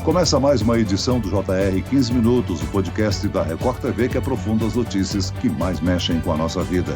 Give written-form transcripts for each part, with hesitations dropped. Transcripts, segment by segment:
Começa mais uma edição do JR 15 Minutos, o podcast da Record TV que aprofunda as notícias que mais mexem com a nossa vida.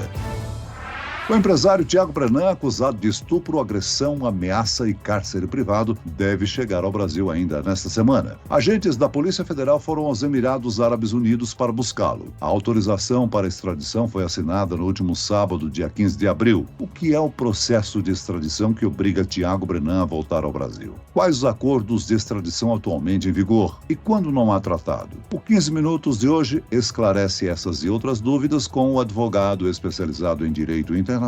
O empresário Thiago Brenan, acusado de estupro, agressão, ameaça e cárcere privado, deve chegar ao Brasil ainda nesta semana. Agentes da Polícia Federal foram aos Emirados Árabes Unidos para buscá-lo. A autorização para a extradição foi assinada no último sábado, dia 15 de abril. O que é o processo de extradição que obriga Thiago Brenan a voltar ao Brasil? Quais os acordos de extradição atualmente em vigor? E quando não há tratado? O 15 Minutos de hoje esclarece essas e outras dúvidas com o advogado especializado em Direito Internacional,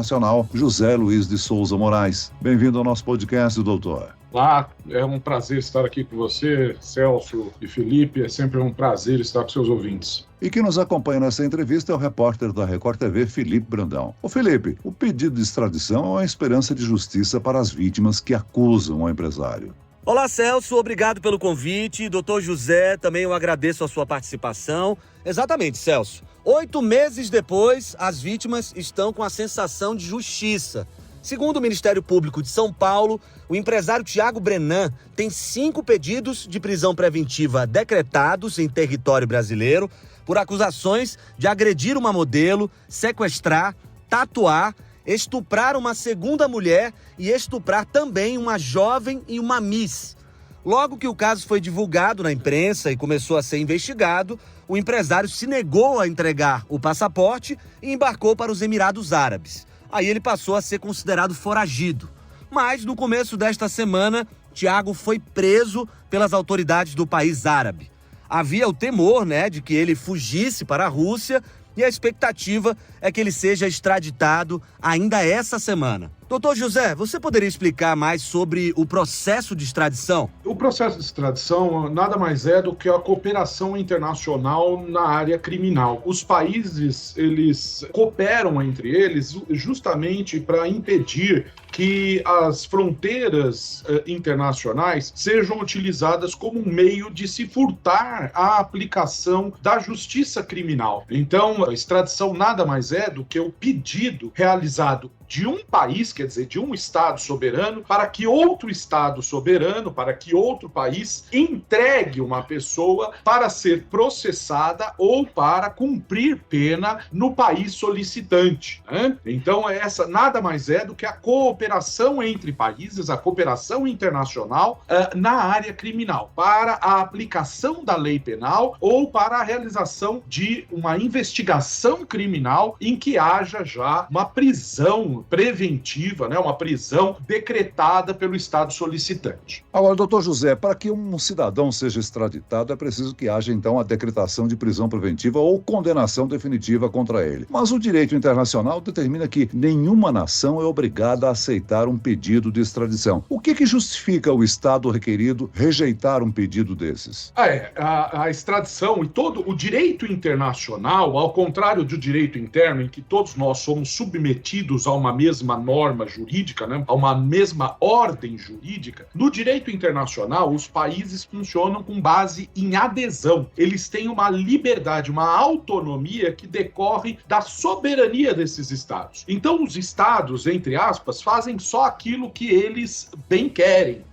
José Luiz de Souza Moraes. Bem-vindo ao nosso podcast, doutor. Olá, é um prazer estar aqui com você, Celso e Felipe. É sempre um prazer estar com seus ouvintes. E quem nos acompanha nessa entrevista é o repórter da Record TV, Felipe Brandão. Ô Felipe, o pedido de extradição é uma esperança de justiça para as vítimas que acusam o empresário. Olá, Celso, obrigado pelo convite. Doutor José, também eu agradeço a sua participação. Exatamente, Celso. 8 meses depois, as vítimas estão com a sensação de justiça. Segundo o Ministério Público de São Paulo, o empresário Thiago Brenan tem 5 pedidos de prisão preventiva decretados em território brasileiro por acusações de agredir uma modelo, sequestrar, tatuar, estuprar uma segunda mulher e estuprar também uma jovem e uma miss. Logo que o caso foi divulgado na imprensa e começou a ser investigado, o empresário se negou a entregar o passaporte e embarcou para os Emirados Árabes. Aí ele passou a ser considerado foragido. Mas no começo desta semana, Thiago foi preso pelas autoridades do país árabe. Havia o temor, de que ele fugisse para a Rússia e a expectativa é que ele seja extraditado ainda essa semana. Doutor José, você poderia explicar mais sobre o processo de extradição? O processo de extradição nada mais é do que a cooperação internacional na área criminal. Os países, eles cooperam entre eles justamente para impedir que as fronteiras internacionais sejam utilizadas como um meio de se furtar a aplicação da justiça criminal. Então, a extradição nada mais é do que o pedido realizado de um país, quer dizer, de um Estado soberano, para que outro Estado soberano, para que outro país entregue uma pessoa para ser processada ou para cumprir pena no país solicitante. Então, essa nada mais é do que a cooperação entre países, a cooperação internacional na área criminal, para a aplicação da lei penal ou para a realização de uma investigação criminal em que haja já uma prisão preventiva, uma prisão decretada pelo Estado solicitante. Agora, doutor José, para que um cidadão seja extraditado é preciso que haja, então, a decretação de prisão preventiva ou condenação definitiva contra ele. Mas o direito internacional determina que nenhuma nação é obrigada a aceitar um pedido de extradição. O que justifica o Estado requerido rejeitar um pedido desses? A extradição e todo o direito internacional, ao contrário do direito interno, em que todos nós somos submetidos a uma mesma norma jurídica, a uma mesma ordem jurídica, no direito internacional, os países funcionam com base em adesão. Eles têm uma liberdade, uma autonomia que decorre da soberania desses estados. Então, os estados, entre aspas, fazem só aquilo que eles bem querem,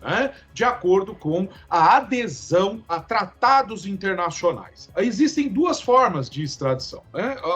de acordo com a adesão a tratados internacionais. Existem 2 formas de extradição.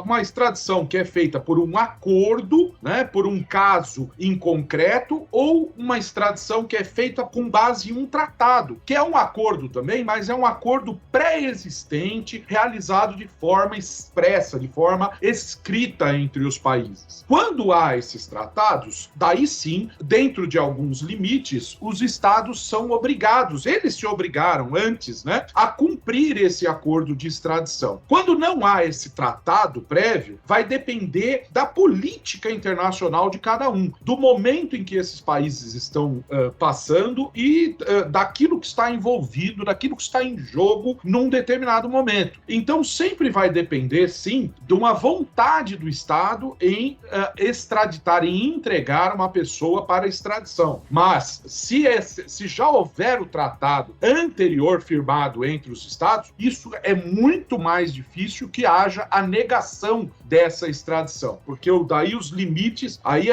Uma extradição que é feita por um acordo, por um caso em concreto, ou uma extradição que é feita com base em um tratado, que é um acordo também, mas é um acordo pré-existente, realizado de forma expressa, de forma escrita entre os países. Quando há esses tratados, daí sim, dentro de alguns limites, os estados são obrigados, eles se obrigaram antes, a cumprir esse acordo de extradição. Quando não há esse tratado prévio, vai depender da política internacional de cada um, do momento em que esses países estão passando e daquilo que está envolvido, daquilo que está em jogo num determinado momento. Então, sempre vai depender, sim, de uma vontade do Estado em extraditar, em entregar uma pessoa para extradição. Mas, se já houver o tratado anterior firmado entre os Estados, isso é muito mais difícil que haja a negação dessa extradição, porque daí os limites, aí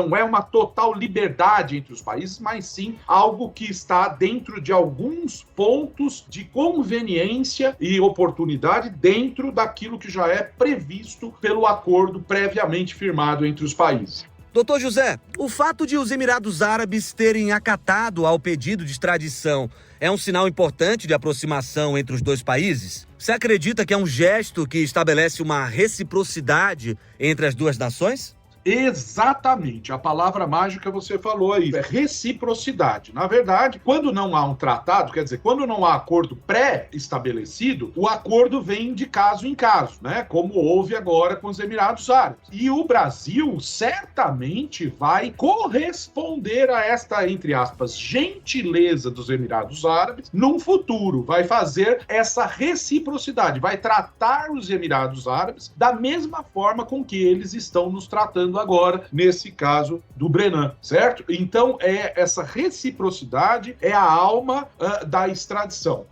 não é uma total liberdade entre os países, mas sim algo que está dentro de alguns pontos de conveniência e oportunidade dentro daquilo que já é previsto pelo acordo previamente firmado entre os países. Doutor José, o fato de os Emirados Árabes terem acatado ao pedido de extradição é um sinal importante de aproximação entre os dois países? Você acredita que é um gesto que estabelece uma reciprocidade entre as duas nações? Exatamente, a palavra mágica você falou aí, é reciprocidade. Na verdade, quando não há um tratado, quer dizer, quando não há acordo pré-estabelecido, o acordo vem de caso em caso, né? Como houve agora com os Emirados Árabes. E o Brasil certamente vai corresponder a esta, entre aspas, gentileza dos Emirados Árabes num futuro, vai fazer essa reciprocidade, vai tratar os Emirados Árabes da mesma forma com que eles estão nos tratando agora, nesse caso do Brenan, certo? Então, essa reciprocidade é a alma da extradição.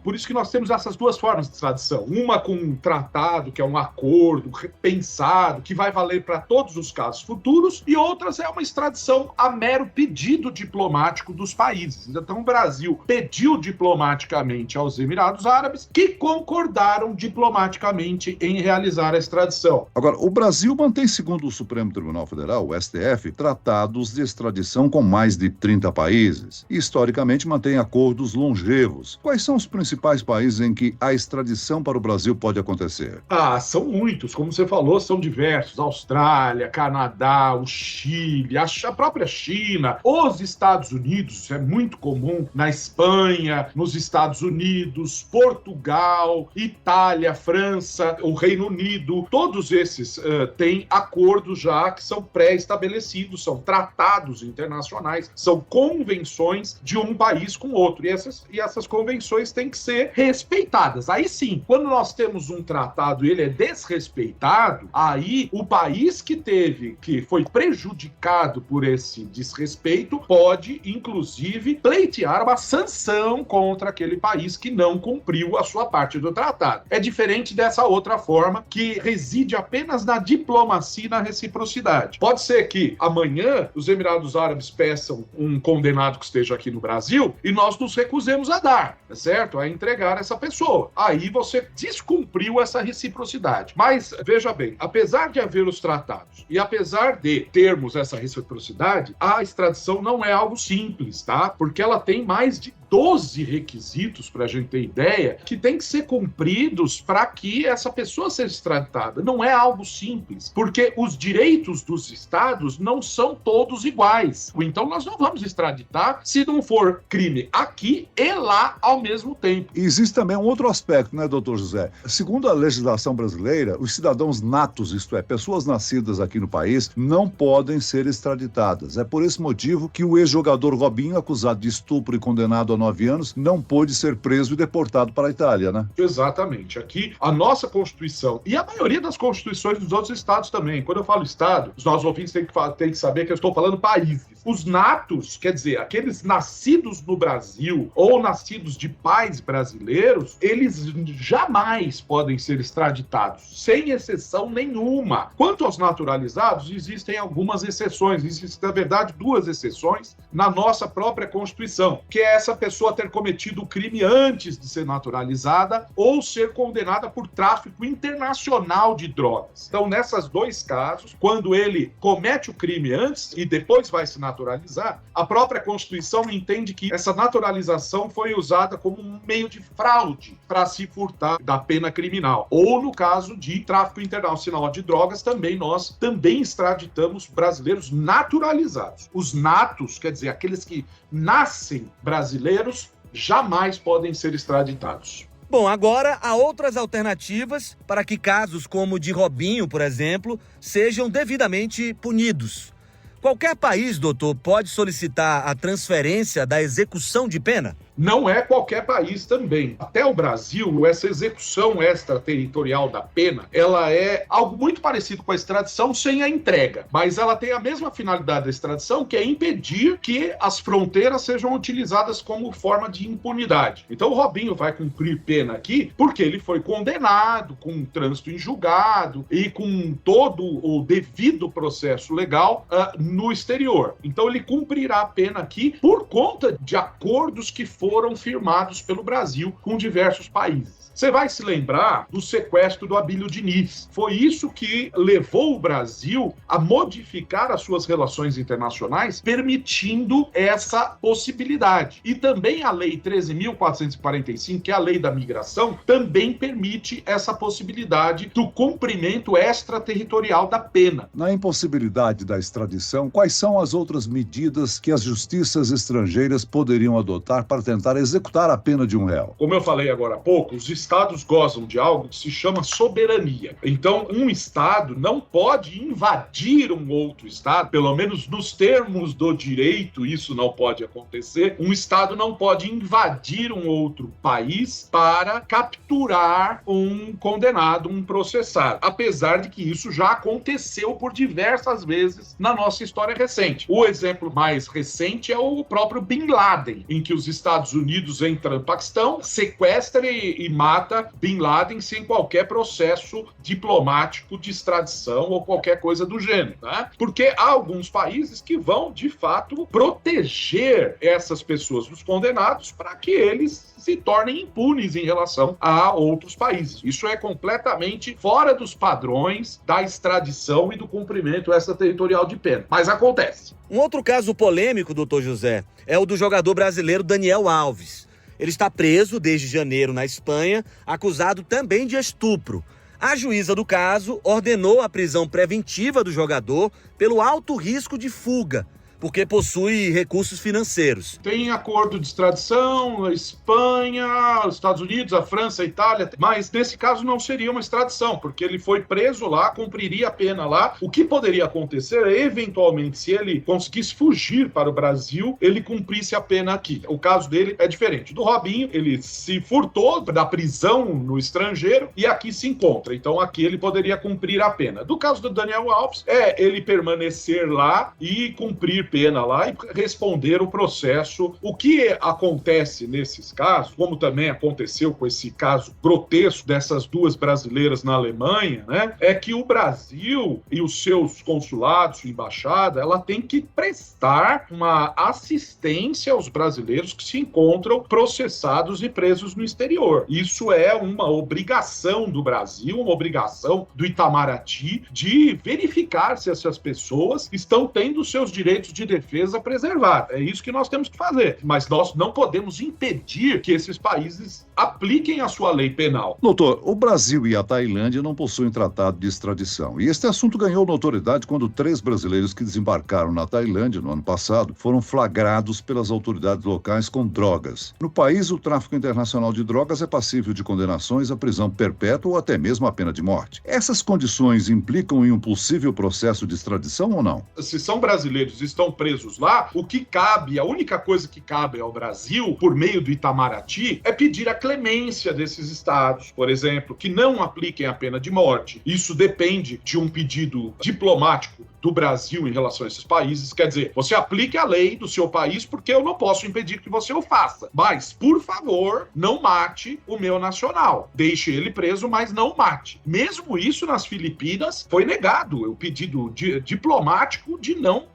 Por isso que nós temos essas duas formas de extradição. Uma com um tratado, que é um acordo pensado, que vai valer para todos os casos futuros, e outras é uma extradição a mero pedido diplomático dos países. Então, o Brasil pediu diplomaticamente aos Emirados Árabes, que concordaram diplomaticamente em realizar a extradição. Agora, o Brasil mantém, segundo o Supremo Tribunal Federal, o STF, tratados de extradição com mais de 30 países e, historicamente, mantém acordos longevos. Quais são os principais países em que a extradição para o Brasil pode acontecer? São muitos, como você falou, são diversos. Austrália, Canadá, o Chile, a própria China, os Estados Unidos, isso é muito comum, na Espanha, nos Estados Unidos, Portugal, Itália, França, o Reino Unido, todos esses têm acordos já que são pré-estabelecidos, são tratados internacionais, são convenções de um país com outro. E essas convenções têm que ser respeitadas. Aí sim, quando nós temos um tratado e ele é desrespeitado, aí o país que foi prejudicado por esse desrespeito pode, inclusive, pleitear uma sanção contra aquele país que não cumpriu a sua parte do tratado. É diferente dessa outra forma que reside apenas na diplomacia e na reciprocidade. Pode ser que amanhã os Emirados Árabes peçam um condenado que esteja aqui no Brasil e nós nos recusemos a dar, certo? A entregar essa pessoa. Aí você descumpriu essa reciprocidade. Mas, veja bem, apesar de haver os tratados e apesar de termos essa reciprocidade, a extradição não é algo simples, tá? Porque ela tem mais de 12 requisitos, para a gente ter ideia, que tem que ser cumpridos para que essa pessoa seja extraditada. Não é algo simples, porque os direitos dos estados não são todos iguais. Então nós não vamos extraditar se não for crime aqui e lá ao mesmo tempo. E existe também um outro aspecto, né, doutor José? Segundo a legislação brasileira, os cidadãos natos, isto é, pessoas nascidas aqui no país, não podem ser extraditadas. É por esse motivo que o ex-jogador Robinho, acusado de estupro e condenado a 9 anos, não pôde ser preso e deportado para a Itália, né? Exatamente. Aqui, a nossa Constituição, e a maioria das constituições dos outros estados também, quando eu falo estado, os nossos ouvintes têm que saber que eu estou falando países. Os natos, quer dizer, aqueles nascidos no Brasil ou nascidos de pais brasileiros, eles jamais podem ser extraditados, sem exceção nenhuma. Quanto aos naturalizados, existem algumas exceções. Existem, na verdade, 2 exceções na nossa própria Constituição, que é essa pessoa ter cometido o crime antes de ser naturalizada ou ser condenada por tráfico internacional de drogas. Então, nesses 2 casos, quando ele comete o crime antes e depois vai se naturalizar, a própria Constituição entende que essa naturalização foi usada como um meio de fraude para se furtar da pena criminal. Ou no caso de tráfico internacional de drogas, nós também extraditamos brasileiros naturalizados. Os natos, quer dizer, aqueles que nascem brasileiros, jamais podem ser extraditados. Bom, agora há outras alternativas para que casos como o de Robinho, por exemplo, sejam devidamente punidos. Qualquer país, doutor, pode solicitar a transferência da execução de pena? não é qualquer país também. Até o Brasil, essa execução extraterritorial da pena, ela é algo muito parecido com a extradição sem a entrega, mas ela tem a mesma finalidade da extradição, que é impedir que as fronteiras sejam utilizadas como forma de impunidade. Então o Robinho vai cumprir pena aqui porque ele foi condenado com trânsito em julgado e com todo o devido processo legal no exterior. Então ele cumprirá a pena aqui por conta de acordos que foram firmados pelo Brasil com diversos países. Você vai se lembrar do sequestro do Abílio Diniz. Foi isso que levou o Brasil a modificar as suas relações internacionais, permitindo essa possibilidade. E também a Lei 13.445, que é a lei da migração, também permite essa possibilidade do cumprimento extraterritorial da pena. Na impossibilidade da extradição, quais são as outras medidas que as justiças estrangeiras poderiam adotar para tentar executar a pena de um réu? Como eu falei agora há pouco, os estados gozam de algo que se chama soberania. Então, um estado não pode invadir um outro estado, pelo menos nos termos do direito, isso não pode acontecer. Um estado não pode invadir um outro país para capturar um condenado, um processado, apesar de que isso já aconteceu por diversas vezes na nossa história recente. O exemplo mais recente é o próprio Bin Laden, em que os Estados Unidos entram no Paquistão, sequestram e matam Bin Laden sem qualquer processo diplomático de extradição ou qualquer coisa do gênero, né? Porque há alguns países que vão, de fato, proteger essas pessoas, os condenados, para que eles se tornem impunes em relação a outros países. Isso é completamente fora dos padrões da extradição e do cumprimento extraterritorial de pena. Mas acontece. Um outro caso polêmico, doutor José, é o do jogador brasileiro Daniel Alves. Ele está preso desde janeiro na Espanha, acusado também de estupro. A juíza do caso ordenou a prisão preventiva do jogador pelo alto risco de fuga, porque possui recursos financeiros. Tem acordo de extradição, a Espanha, os Estados Unidos, a França, a Itália, mas nesse caso não seria uma extradição, porque ele foi preso lá, cumpriria a pena lá. O que poderia acontecer é, eventualmente, se ele conseguisse fugir para o Brasil, ele cumprisse a pena aqui. O caso dele é diferente. Do Robinho, ele se furtou da prisão no estrangeiro e aqui se encontra. Então aqui ele poderia cumprir a pena. Do caso do Daniel Alves, é ele permanecer lá e cumprir pena lá e responder o processo. O que acontece nesses casos, como também aconteceu com esse caso grotesco dessas duas brasileiras na Alemanha, né, é que o Brasil e os seus consulados, sua embaixada, ela tem que prestar uma assistência aos brasileiros que se encontram processados e presos no exterior. Isso é uma obrigação do Brasil, uma obrigação do Itamaraty de verificar se essas pessoas estão tendo seus direitos de defesa preservados. É isso que nós temos que fazer. Mas nós não podemos impedir que esses países apliquem a sua lei penal. Doutor, o Brasil e a Tailândia não possuem tratado de extradição. E este assunto ganhou notoriedade quando 3 brasileiros que desembarcaram na Tailândia no ano passado foram flagrados pelas autoridades locais com drogas. No país, o tráfico internacional de drogas é passível de condenações à prisão perpétua ou até mesmo à pena de morte. Essas condições implicam em um possível processo de extradição ou não? Se são brasileiros e estão presos lá, o que cabe, a única coisa que cabe ao Brasil, por meio do Itamaraty, é pedir a clemência desses estados, por exemplo, que não apliquem a pena de morte. Isso depende de um pedido diplomático do Brasil em relação a esses países. Quer dizer, você aplique a lei do seu país porque eu não posso impedir que você o faça. Mas, por favor, não mate o meu nacional. Deixe ele preso, mas não mate. Mesmo isso, nas Filipinas, foi negado o pedido diplomático de não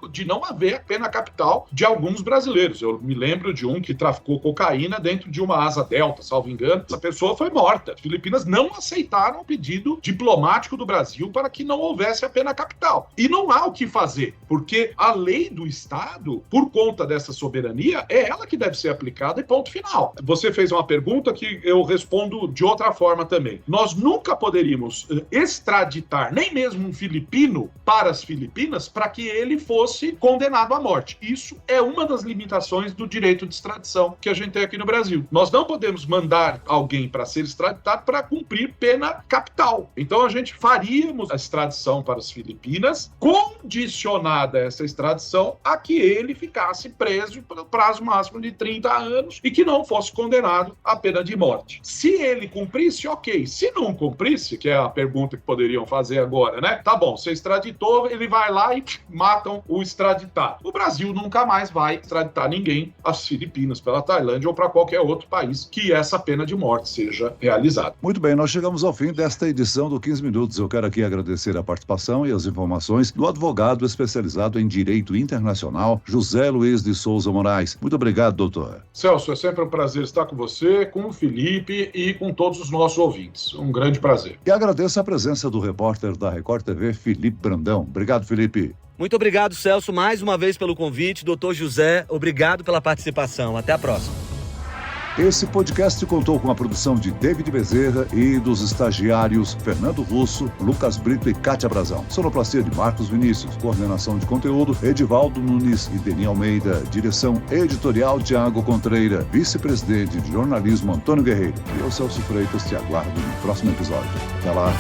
haver pena capital de alguns brasileiros. Eu me lembro de um que traficou cocaína dentro de uma asa delta, salvo engano. Essa pessoa foi morta. As Filipinas não aceitaram o pedido diplomático do Brasil para que não houvesse a pena capital. E não há o que fazer, porque a lei do Estado, por conta dessa soberania, é ela que deve ser aplicada e ponto final. Você fez uma pergunta que eu respondo de outra forma também. Nós nunca poderíamos extraditar nem mesmo um filipino para as Filipinas para que ele fosse condenado à morte. Isso é uma das limitações do direito de extradição que a gente tem aqui no Brasil. Nós não podemos mandar alguém para ser extraditado para cumprir pena capital. Então a gente faríamos a extradição para as Filipinas com condicionada essa extradição a que ele ficasse preso pelo prazo máximo de 30 anos e que não fosse condenado à pena de morte. Se ele cumprisse, ok. Se não cumprisse, que é a pergunta que poderiam fazer agora, né? Tá bom, você extraditou, ele vai lá e matam o extraditado. O Brasil nunca mais vai extraditar ninguém às Filipinas, pela Tailândia ou para qualquer outro país que essa pena de morte seja realizada. Muito bem, nós chegamos ao fim desta edição do 15 Minutos. Eu quero aqui agradecer a participação e as informações do advogado especializado em Direito Internacional, José Luiz de Souza Moraes. Muito obrigado, doutor. Celso, é sempre um prazer estar com você, com o Felipe e com todos os nossos ouvintes. Um grande prazer. E agradeço a presença do repórter da Record TV, Felipe Brandão. Obrigado, Felipe. Muito obrigado, Celso, mais uma vez pelo convite. Doutor José, obrigado pela participação. Até a próxima. Esse podcast contou com a produção de David Bezerra e dos estagiários Fernando Russo, Lucas Brito e Kátia Brazão. Sonoplastia de Marcos Vinícius. Coordenação de conteúdo, Edivaldo Nunes e Deni Almeida. Direção editorial, Tiago Contreira. Vice-presidente de jornalismo, Antônio Guerreiro. E eu, Celso Freitas, te aguardo no próximo episódio. Até lá.